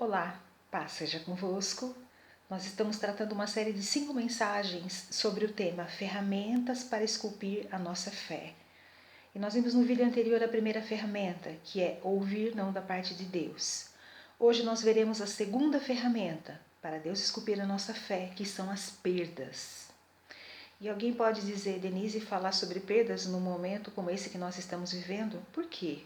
Olá, paz seja convosco. Nós estamos tratando uma série de 5 mensagens sobre o tema Ferramentas para esculpir a nossa fé. E nós vimos no vídeo anterior a primeira ferramenta, que é ouvir não da parte de Deus. Hoje nós veremos a segunda ferramenta para Deus esculpir a nossa fé, que são as perdas. E alguém pode dizer, Denise, falar sobre perdas num momento como esse que nós estamos vivendo? Por quê?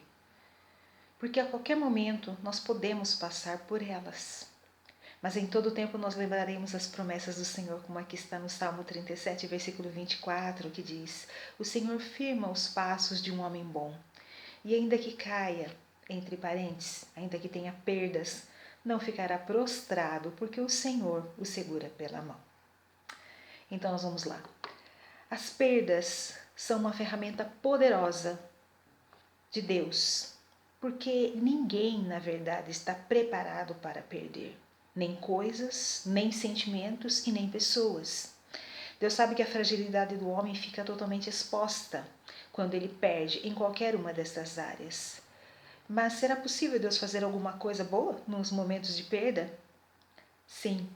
Porque a qualquer momento nós podemos passar por elas. Mas em todo tempo nós lembraremos as promessas do Senhor, como aqui está no Salmo 37, versículo 24, que diz: O Senhor firma os passos de um homem bom. E ainda que caia, entre parênteses, ainda que tenha perdas, não ficará prostrado, porque o Senhor o segura pela mão. Então nós vamos lá. As perdas são uma ferramenta poderosa de Deus, porque ninguém, na verdade, está preparado para perder. Nem coisas, nem sentimentos e nem pessoas. Deus sabe que a fragilidade do homem fica totalmente exposta quando ele perde em qualquer uma dessas áreas. Mas será possível Deus fazer alguma coisa boa nos momentos de perda? Sim,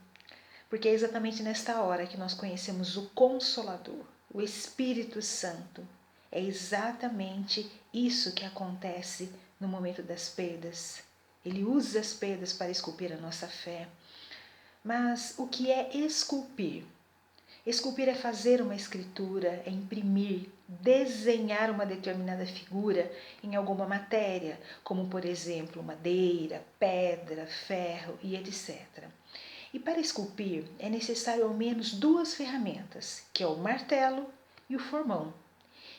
porque é exatamente nesta hora que nós conhecemos o Consolador, o Espírito Santo. É exatamente isso que acontece no momento das perdas. Ele usa as perdas para esculpir a nossa fé. Mas o que é esculpir? Esculpir é fazer uma escritura, é imprimir, desenhar uma determinada figura em alguma matéria, como por exemplo madeira, pedra, ferro e etc. E para esculpir é necessário ao menos 2 ferramentas, que é o martelo e o formão.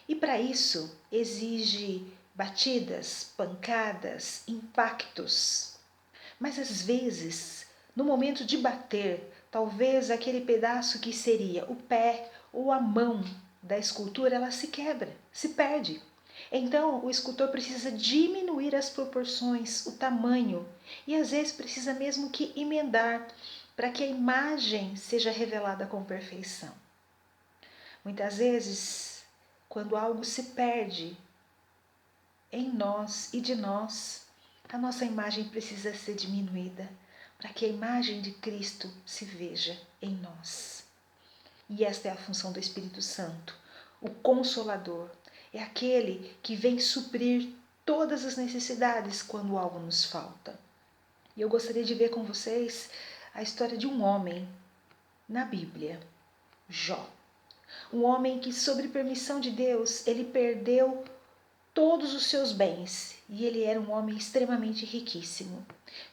E para isso exige batidas, pancadas, impactos. Mas às vezes, no momento de bater, talvez aquele pedaço que seria o pé ou a mão da escultura, ela se quebra, se perde. Então o escultor precisa diminuir as proporções, o tamanho, e às vezes precisa mesmo que emendar para que a imagem seja revelada com perfeição. Muitas vezes, quando algo se perde em nós e de nós, a nossa imagem precisa ser diminuída para que a imagem de Cristo se veja em nós. E esta é a função do Espírito Santo, o Consolador. É aquele que vem suprir todas as necessidades quando algo nos falta. E eu gostaria de ver com vocês a história de um homem na Bíblia, Jó. Um homem que, sob permissão de Deus, ele perdeu todos os seus bens e ele era um homem extremamente riquíssimo.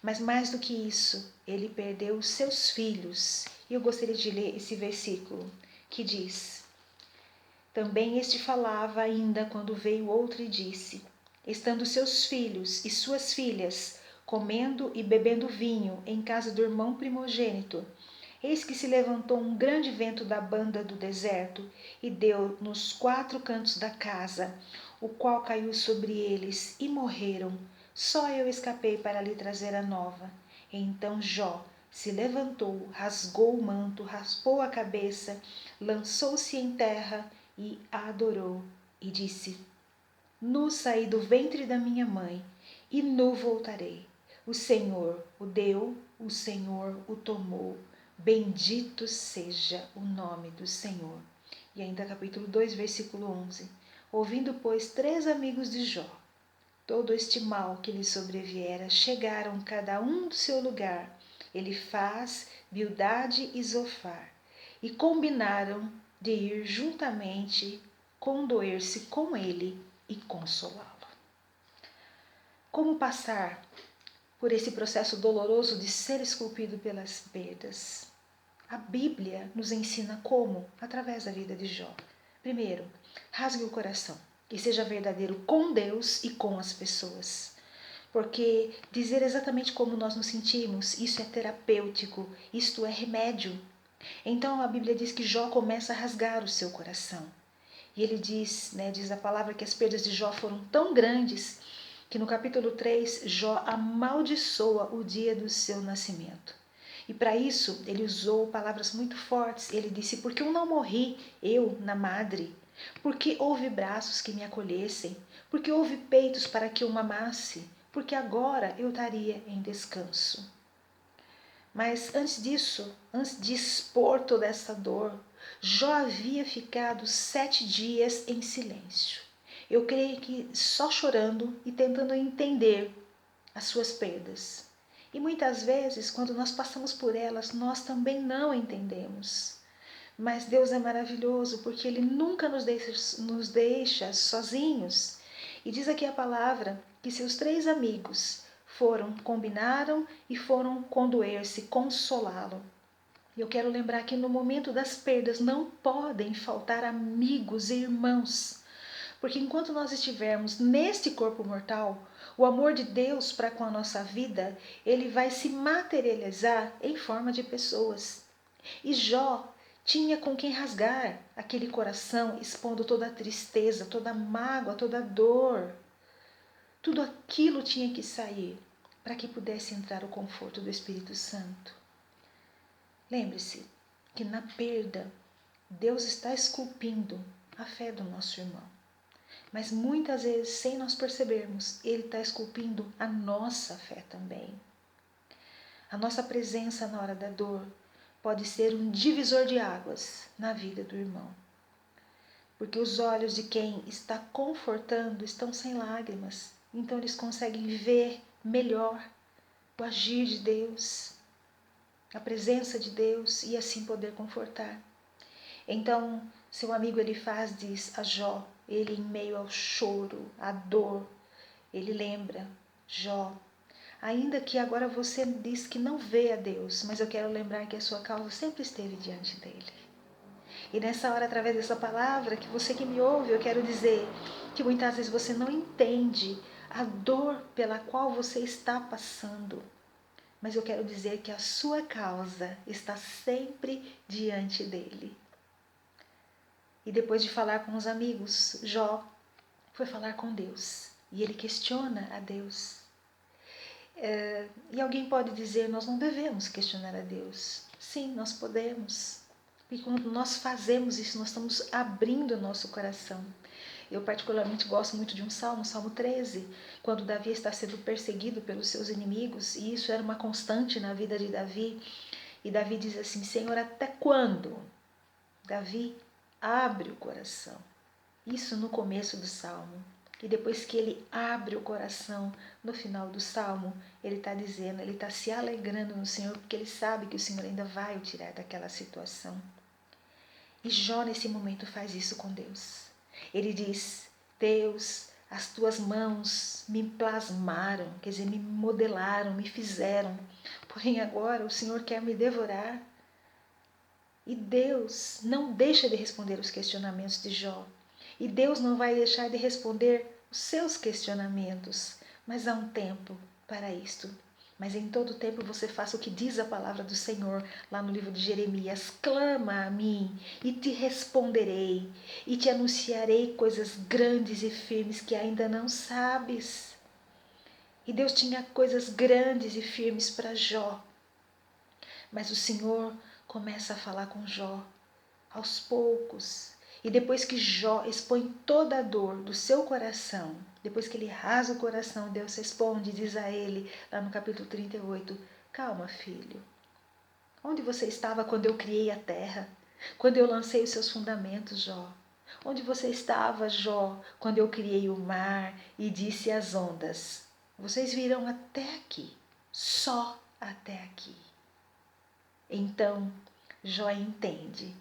Mas mais do que isso, ele perdeu os seus filhos. E eu gostaria de ler esse versículo que diz: Também este falava ainda quando veio outro e disse: Estando seus filhos e suas filhas comendo e bebendo vinho em casa do irmão primogênito, eis que se levantou um grande vento da banda do deserto e deu nos 4 cantos da casa, o qual caiu sobre eles e morreram. Só eu escapei para lhe trazer a nova. Então Jó se levantou, rasgou o manto, raspou a cabeça, lançou-se em terra e a adorou e disse: Nu saí do ventre da minha mãe e nu voltarei. O Senhor o deu, o Senhor o tomou. Bendito seja o nome do Senhor. E ainda capítulo 2, versículo 11. Ouvindo, pois, 3 amigos de Jó todo este mal que lhe sobreviera, chegaram cada um do seu lugar, Elifaz, Bildade e Zofar, e combinaram de ir juntamente condoer-se com ele e consolá-lo. Como passar por esse processo doloroso de ser esculpido pelas perdas? A Bíblia nos ensina como, através da vida de Jó. Primeiro, rasgue o coração e seja verdadeiro com Deus e com as pessoas. Porque dizer exatamente como nós nos sentimos, isso é terapêutico, isto é remédio. Então a Bíblia diz que Jó começa a rasgar o seu coração. E ele diz a palavra que as perdas de Jó foram tão grandes que no capítulo 3, Jó amaldiçoa o dia do seu nascimento. E para isso ele usou palavras muito fortes. Ele disse: porque eu não morri, eu, na madre? Porque houve braços que me acolhessem? Porque houve peitos para que eu mamasse? Porque agora eu estaria em descanso. Mas antes disso, antes de expor toda essa dor, Jó havia ficado 7 dias em silêncio. Eu creio que só chorando e tentando entender as suas perdas. E muitas vezes, quando nós passamos por elas, nós também não entendemos. Mas Deus é maravilhoso porque Ele nunca nos deixa sozinhos. E diz aqui a palavra que seus 3 amigos combinaram e foram condoer-se, consolá-lo. Eu quero lembrar que no momento das perdas não podem faltar amigos e irmãos. Porque enquanto nós estivermos neste corpo mortal, o amor de Deus para com a nossa vida, ele vai se materializar em forma de pessoas. E Jó tinha com quem rasgar aquele coração, expondo toda a tristeza, toda a mágoa, toda a dor. Tudo aquilo tinha que sair para que pudesse entrar o conforto do Espírito Santo. Lembre-se que na perda, Deus está esculpindo a fé do nosso irmão. Mas muitas vezes, sem nós percebermos, Ele está esculpindo a nossa fé também. A nossa presença na hora da dor pode ser um divisor de águas na vida do irmão. Porque os olhos de quem está confortando estão sem lágrimas, então eles conseguem ver melhor o agir de Deus, a presença de Deus e assim poder confortar. Então, seu amigo diz a Jó, ele em meio ao choro, à dor, ele lembra, Jó, ainda que agora você diz que não vê a Deus, mas eu quero lembrar que a sua causa sempre esteve diante dele. E nessa hora, através dessa palavra, que você que me ouve, eu quero dizer que muitas vezes você não entende a dor pela qual você está passando. Mas eu quero dizer que a sua causa está sempre diante dele. E depois de falar com os amigos, Jó foi falar com Deus. E ele questiona a Deus. E alguém pode dizer, nós não devemos questionar a Deus. Sim, nós podemos. E quando nós fazemos isso, nós estamos abrindo o nosso coração. Eu particularmente gosto muito de um salmo, Salmo 13, quando Davi está sendo perseguido pelos seus inimigos, e isso era uma constante na vida de Davi. E Davi diz assim, Senhor, até quando? Davi abre o coração. Isso no começo do salmo. E depois que ele abre o coração, no final do salmo, ele está dizendo, ele está se alegrando no Senhor, porque ele sabe que o Senhor ainda vai o tirar daquela situação. E Jó nesse momento faz isso com Deus. Ele diz, Deus, as tuas mãos me plasmaram, quer dizer, me modelaram, me fizeram. Porém agora o Senhor quer me devorar. E Deus não deixa de responder os questionamentos de Jó. E Deus não vai deixar de responder os seus questionamentos. Mas há um tempo para isto. Mas em todo tempo você faça o que diz a palavra do Senhor, lá no livro de Jeremias. Clama a mim e te responderei, e te anunciarei coisas grandes e firmes que ainda não sabes. E Deus tinha coisas grandes e firmes para Jó. Mas o Senhor começa a falar com Jó aos poucos. E depois que Jó expõe toda a dor do seu coração, depois que ele rasga o coração, Deus responde e diz a ele, lá no capítulo 38, calma, filho. Onde você estava quando eu criei a terra? Quando eu lancei os seus fundamentos, Jó? Onde você estava, Jó, quando eu criei o mar e disse às ondas, vocês virão até aqui, só até aqui. Então, Jó entende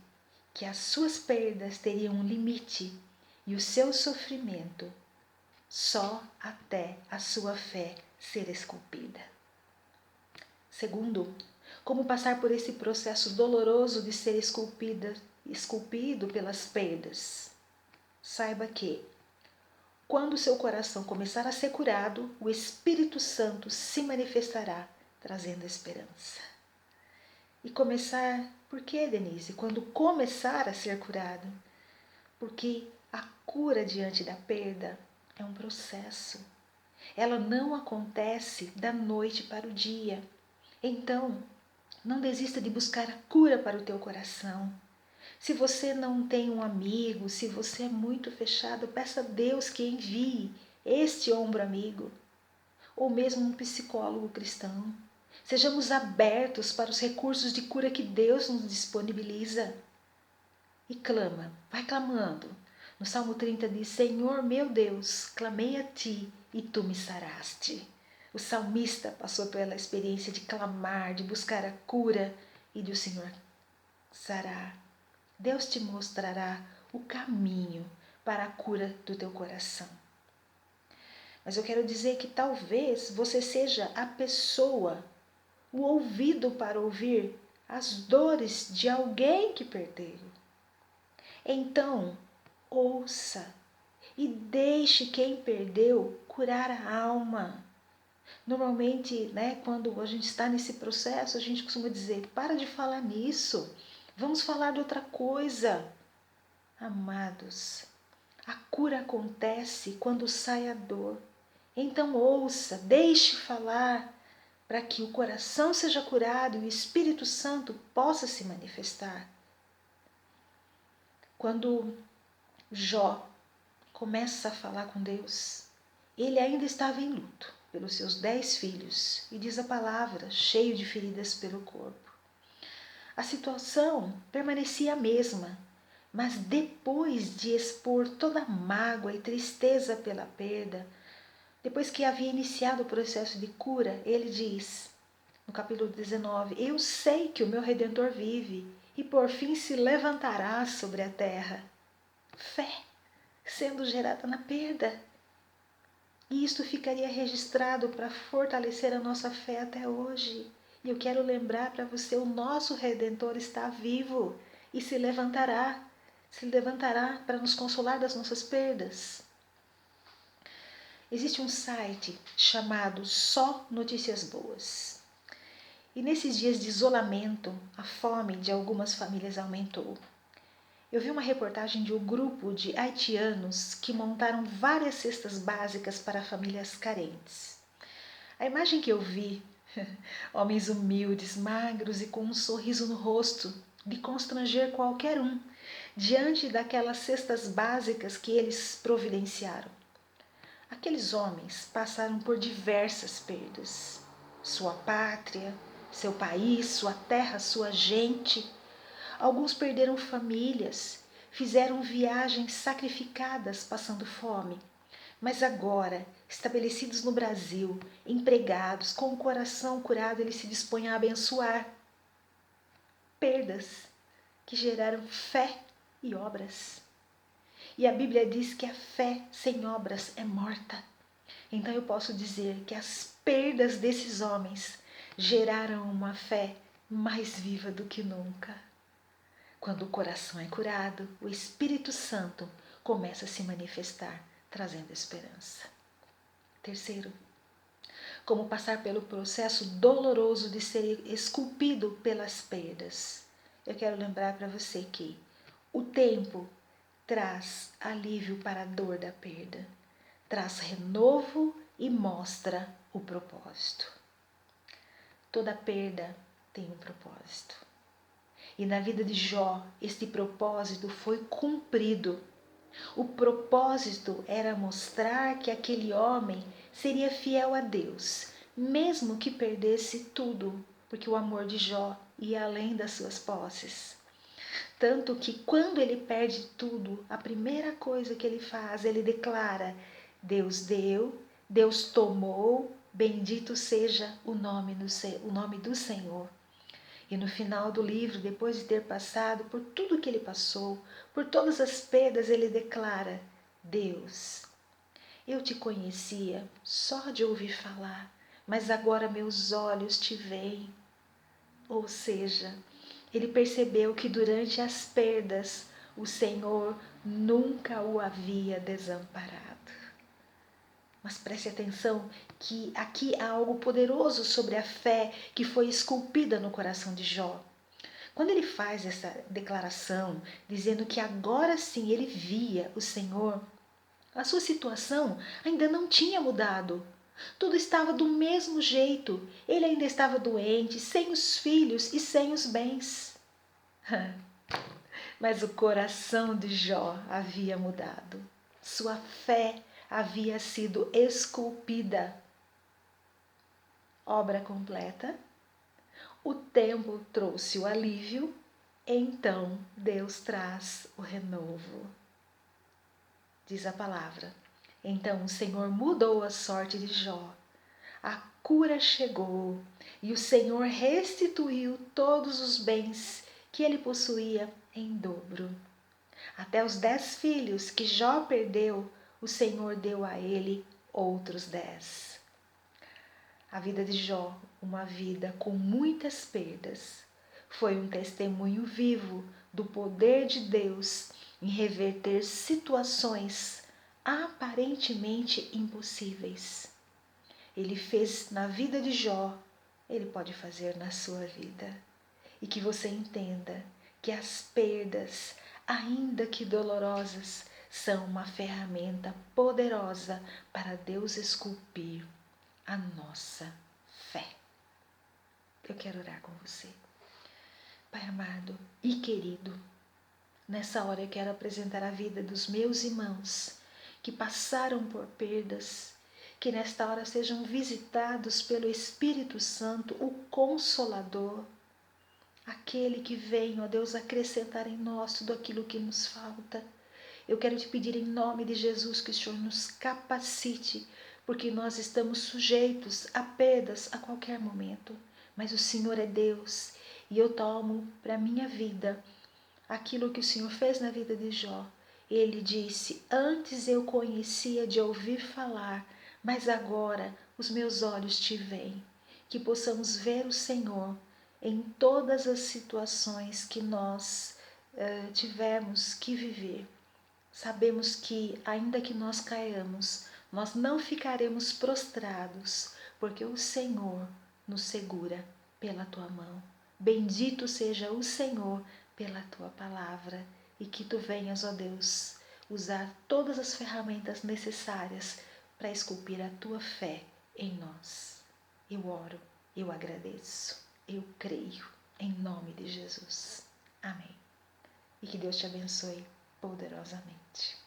que as suas perdas teriam um limite e o seu sofrimento só até a sua fé ser esculpida. Segundo, como passar por esse processo doloroso de ser esculpido pelas perdas. Saiba que, quando seu coração começar a ser curado, o Espírito Santo se manifestará, trazendo esperança. E começar, por que, Denise? Quando começar a ser curado? Porque a cura diante da perda é um processo. Ela não acontece da noite para o dia. Então, não desista de buscar a cura para o teu coração. Se você não tem um amigo, se você é muito fechado, peça a Deus que envie este ombro amigo, ou mesmo um psicólogo cristão. Sejamos abertos para os recursos de cura que Deus nos disponibiliza. E clama, vai clamando. No Salmo 30 diz: Senhor meu Deus, clamei a ti e tu me saraste. O salmista passou pela experiência de clamar, de buscar a cura e de o Senhor sarar. Deus te mostrará o caminho para a cura do teu coração. Mas eu quero dizer que talvez você seja a pessoa, o ouvido para ouvir as dores de alguém que perdeu. Então, ouça e deixe quem perdeu curar a alma. Normalmente, quando a gente está nesse processo, a gente costuma dizer: para de falar nisso, vamos falar de outra coisa. Amados, a cura acontece quando sai a dor. Então ouça, deixe falar, para que o coração seja curado e o Espírito Santo possa se manifestar. Quando Jó começa a falar com Deus, ele ainda estava em luto pelos seus 10 filhos, e diz a palavra, cheio de feridas pelo corpo. A situação permanecia a mesma, mas depois de expor toda a mágoa e tristeza pela perda, depois que havia iniciado o processo de cura, ele diz, no capítulo 19, eu sei que o meu Redentor vive e por fim se levantará sobre a terra. Fé sendo gerada na perda. E isto ficaria registrado para fortalecer a nossa fé até hoje. E eu quero lembrar para você, o nosso Redentor está vivo e se levantará para nos consolar das nossas perdas. Existe um site chamado Só Notícias Boas. E nesses dias de isolamento, a fome de algumas famílias aumentou. Eu vi uma reportagem de um grupo de haitianos que montaram várias cestas básicas para famílias carentes. A imagem que eu vi, homens humildes, magros e com um sorriso no rosto, de constranger qualquer um, diante daquelas cestas básicas que eles providenciaram. Aqueles homens passaram por diversas perdas. Sua pátria, seu país, sua terra, sua gente. Alguns perderam famílias, fizeram viagens sacrificadas passando fome. Mas agora, estabelecidos no Brasil, empregados, com o coração curado, eles se dispõem a abençoar. Perdas que geraram fé e obras. E a Bíblia diz que a fé sem obras é morta. Então eu posso dizer que as perdas desses homens geraram uma fé mais viva do que nunca. Quando o coração é curado, o Espírito Santo começa a se manifestar, trazendo esperança. Terceiro, como passar pelo processo doloroso de ser esculpido pelas perdas. Eu quero lembrar para você que o tempo traz alívio para a dor da perda, traz renovo e mostra o propósito. Toda perda tem um propósito. E na vida de Jó, este propósito foi cumprido. O propósito era mostrar que aquele homem seria fiel a Deus, mesmo que perdesse tudo, porque o amor de Jó ia além das suas posses. Tanto que quando ele perde tudo, a primeira coisa que ele faz, ele declara: Deus deu, Deus tomou, bendito seja o nome do Senhor. E no final do livro, depois de ter passado por tudo que ele passou, por todas as perdas, ele declara: Deus, eu te conhecia só de ouvir falar, mas agora meus olhos te veem. Ou seja, ele percebeu que durante as perdas o Senhor nunca o havia desamparado. Mas preste atenção que aqui há algo poderoso sobre a fé que foi esculpida no coração de Jó. Quando ele faz essa declaração, dizendo que agora sim ele via o Senhor, a sua situação ainda não tinha mudado. Tudo estava do mesmo jeito. Ele ainda estava doente, sem os filhos e sem os bens. Mas o coração de Jó havia mudado. Sua fé havia sido esculpida. Obra completa, O tempo trouxe o alívio, então Deus traz o renovo. Diz a palavra. Então o Senhor mudou a sorte de Jó. A cura chegou e o Senhor restituiu todos os bens que ele possuía em dobro. Até os 10 filhos que Jó perdeu, o Senhor deu a ele outros 10. A vida de Jó, uma vida com muitas perdas, foi um testemunho vivo do poder de Deus em reverter situações aparentemente impossíveis. Ele fez na vida de Jó, ele pode fazer na sua vida. E que você entenda que as perdas, ainda que dolorosas, são uma ferramenta poderosa para Deus esculpir a nossa fé. Eu quero orar com você. Pai amado e querido, nessa hora eu quero apresentar a vida dos meus irmãos que passaram por perdas, que nesta hora sejam visitados pelo Espírito Santo, o Consolador, aquele que vem, ó Deus, acrescentar em nós tudo aquilo que nos falta. Eu quero te pedir em nome de Jesus que o Senhor nos capacite, porque nós estamos sujeitos a perdas a qualquer momento. Mas o Senhor é Deus e eu tomo para a minha vida aquilo que o Senhor fez na vida de Jó. Ele disse: antes eu conhecia de ouvir falar, mas agora os meus olhos te veem. Que possamos ver o Senhor em todas as situações que nós tivermos que viver. Sabemos que, ainda que nós caiamos, nós não ficaremos prostrados, porque o Senhor nos segura pela tua mão. Bendito seja o Senhor pela tua palavra e que tu venhas, ó Deus, usar todas as ferramentas necessárias para esculpir a tua fé em nós. Eu oro, eu agradeço, eu creio em nome de Jesus. Amém. E que Deus te abençoe poderosamente.